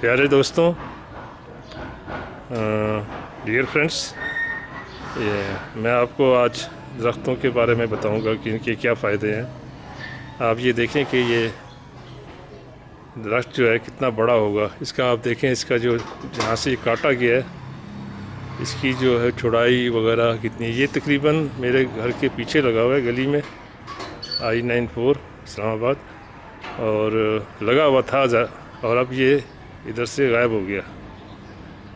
प्यारे दोस्तों, dear friends, ये मैं आपको आज दरख्तों के बारे में बताऊंगा कि इनके क्या फ़ायदे हैं। आप ये देखें कि ये दरख्त जो है कितना बड़ा होगा। इसका आप देखें, इसका जो जहाँ से काटा गया है, इसकी जो है चौड़ाई वगैरह कितनी है। ये तकरीबन मेरे घर के पीछे लगा हुआ है, गली में, I-94 इस्लामाबाद, और लगा हुआ था और अब ये इधर से गायब हो गया।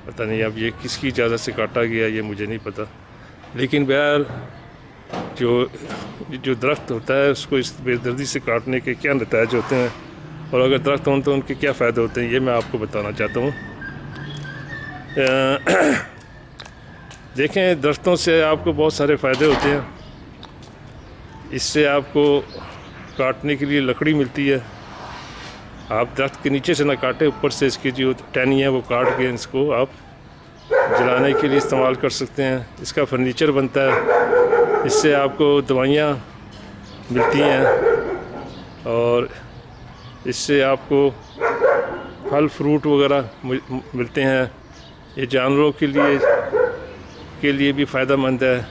पता नहीं अब ये किसकी इजाज़त से काटा गया, ये मुझे नहीं पता। लेकिन बहरहाल जो दरख्त होता है उसको इस बेदर्दी से काटने के क्या नतीजे होते हैं, और अगर दरख्त हों तो उनके क्या फ़ायदे होते हैं, ये मैं आपको बताना चाहता हूँ। देखें, दरख्तों से आपको बहुत सारे फ़ायदे होते हैं। इससे आपको काटने के लिए लकड़ी मिलती है। आप दरख्त के नीचे से ना काटें, ऊपर से इसकी जो टहनी है वो काट के इसको आप जलाने के लिए इस्तेमाल कर सकते हैं। इसका फर्नीचर बनता है। इससे आपको दवाइयाँ मिलती हैं, और इससे आपको फल फ्रूट वगैरह मिलते हैं। ये जानवरों के लिए भी फ़ायदेमंद है।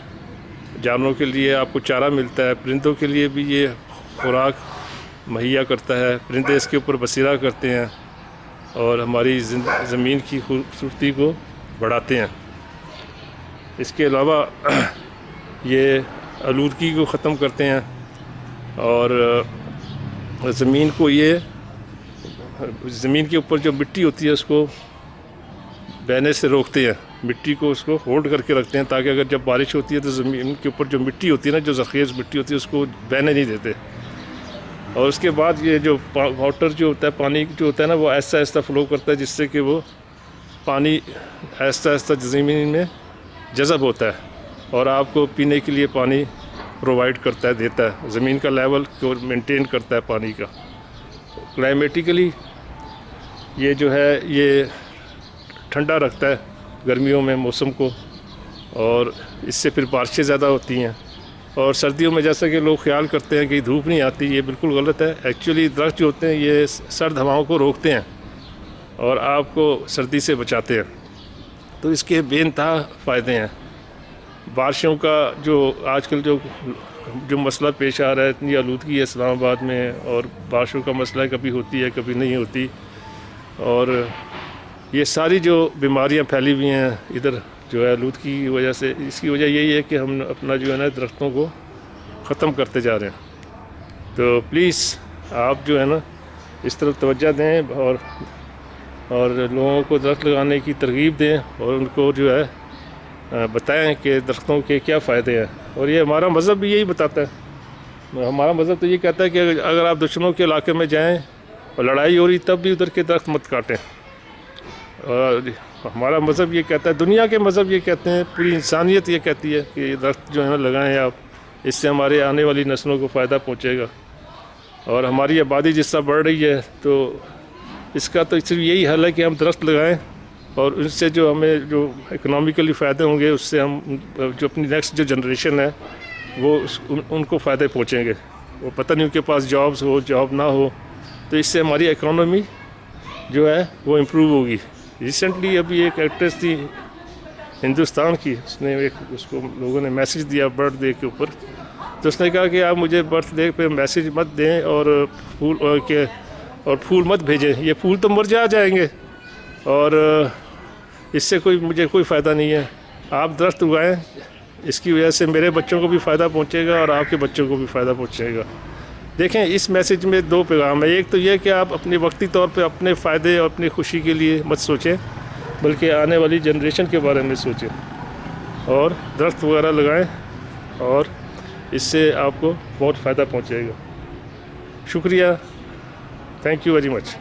जानवरों के लिए आपको चारा मिलता है। परिंदों के लिए भी ये खुराक मुहैया करता है। परिंदे इसके ऊपर बसेरा करते हैं और हमारी ज़मीन की खूबसूरती को बढ़ाते हैं। इसके अलावा ये आलूदगी को ख़त्म करते हैं, और ज़मीन के ऊपर जो मिट्टी होती है उसको बहने से रोकते हैं। मिट्टी को उसको होल्ड करके रखते हैं, ताकि अगर जब बारिश होती है तो ज़मीन के ऊपर जो मिट्टी होती है ना, जो ज़ख़ीज़ मिट्टी होती है, उसको बहने नहीं देते। और उसके बाद ये जो वाटर जो होता है, पानी जो होता है ना, वो आहिस्ता आहिस्ता फ़्लो करता है, जिससे कि वो पानी आहिस्ता आहिस्ता ज़मीन में जज़ब होता है और आपको पीने के लिए पानी प्रोवाइड करता है, देता है। ज़मीन का लेवल को मेंटेन करता है पानी का। क्लाइमेटिकली ये जो है ये ठंडा रखता है गर्मियों में मौसम को, और इससे फिर बारिशें ज़्यादा होती हैं। और सर्दियों में जैसा कि लोग ख्याल करते हैं कि धूप नहीं आती, ये बिल्कुल गलत है। एक्चुअली दरख्त जो होते हैं ये सर्द हवाओं को रोकते हैं और आपको सर्दी से बचाते हैं। तो इसके बेइंतहा फ़ायदे हैं। बारिशों का जो आजकल जो मसला पेश आ रहा है, इतनी आलूदगी है इस्लामाबाद में, और बारिशों का मसला कभी होती है कभी नहीं होती, और ये सारी जो बीमारियां फैली हुई हैं इधर जो है आलूदगी की वजह से। इसकी वजह यही है कि हम अपना जो है ना दरख्तों को ख़त्म करते जा रहे हैं। तो प्लीज़ आप जो है ना इस तरफ तवज्जो दें, और लोगों को दरख्त लगाने की तरगीब दें, और उनको जो है बताएं कि दरख्तों के क्या फ़ायदे हैं। और ये हमारा मज़हब भी यही बताता है। हमारा मज़हब तो ये कहता है कि अगर आप दुश्मनों के इलाके में जाएँ और लड़ाई हो रही, तब भी उधर के दरख्त मत काटें। और हमारा मज़हब ये कहता है, दुनिया के मज़हब ये कहते हैं, पूरी इंसानियत ये कहती है कि दरख्त जो है ना लगाएं आप, इससे हमारे आने वाली नस्लों को फ़ायदा पहुँचेगा। और हमारी आबादी जिस तरह बढ़ रही है, तो इसका तो सिर्फ यही हल है कि हम दरख्त लगाएं, और उससे जो हमें जो इकनॉमिकली फ़ायदे होंगे, उससे हम जो अपनी नेक्स्ट जो जनरेशन है वो उनको फ़ायदे पहुँचेंगे। वो पता नहीं उनके पास जॉब्स हो, जॉब ना हो, तो इससे हमारी इकॉनमी जो है वो इम्प्रूव होगी। रिसेंटली अभी एक एक्ट्रेस थी हिंदुस्तान की, उसको लोगों ने मैसेज दिया बर्थडे के ऊपर। तो उसने कहा कि आप मुझे बर्थडे पे मैसेज मत दें और फूल मत भेजें, ये फूल तो मुरझा जाएंगे और इससे मुझे कोई फ़ायदा नहीं है। आप दरख्त उगाएं, इसकी वजह से मेरे बच्चों को भी फ़ायदा पहुंचेगा और आपके बच्चों को भी फ़ायदा पहुंचेगा। देखें, इस मैसेज में दो पैगाम है। एक तो ये कि आप अपने वक्ती तौर पे अपने फ़ायदे और अपनी खुशी के लिए मत सोचें, बल्कि आने वाली जनरेशन के बारे में सोचें, और दरख्त वगैरह लगाएं, और इससे आपको बहुत फ़ायदा पहुंचेगा। शुक्रिया, थैंक यू वेरी मच।